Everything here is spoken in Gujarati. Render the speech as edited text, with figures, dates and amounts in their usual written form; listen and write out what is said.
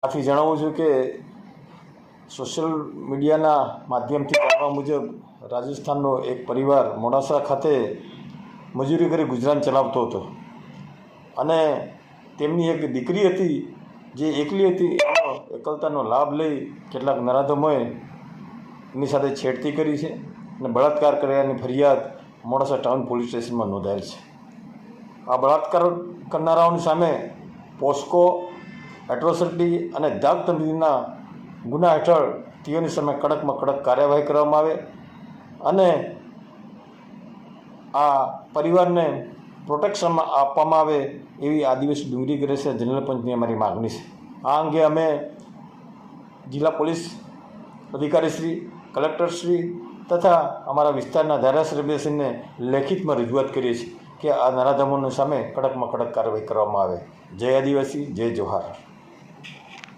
આથી જણાવું છું કે સોશિયલ મીડિયાના માધ્યમથી જાણવા મુજબ રાજસ્થાનનો એક પરિવાર મોડાસા ખાતે મજૂરી કરી ગુજરાન ચલાવતો હતો અને તેમની એક દીકરી હતી જે એકલી હતી. એનો એકલતાનો લાભ લઈ કેટલાક નરાધમોએ એની સાથે છેડતી કરી છે અને બળાત્કાર કર્યાની ફરિયાદ મોડાસા ટાઉન પોલીસ સ્ટેશનમાં નોંધાયેલ છે. આ બળાત્કાર કરનારાઓની સામે પોસ્કો, એટ્રોસિટી અને દાગધમકીના ગુના હેઠળ તેઓની સામે કડકમાં કડક કાર્યવાહી કરવામાં આવે અને આ પરિવારને પ્રોટેક્શન આપવામાં આવે એવી આદિવાસી ડુંગરી ગ્રેસર જનરલ પંચની અમારી માગણી છે. આ અંગે અમે જિલ્લા પોલીસ અધિકારીશ્રી, કલેક્ટરશ્રી તથા અમારા વિસ્તારના ધારાસભ્યશ્રીને લેખિતમાં રજૂઆત કરીએ છીએ કે આ નરાધમોની સામે કડકમાં કડક કાર્યવાહી કરવામાં આવે. જય આદિવાસી, જય જોહાર.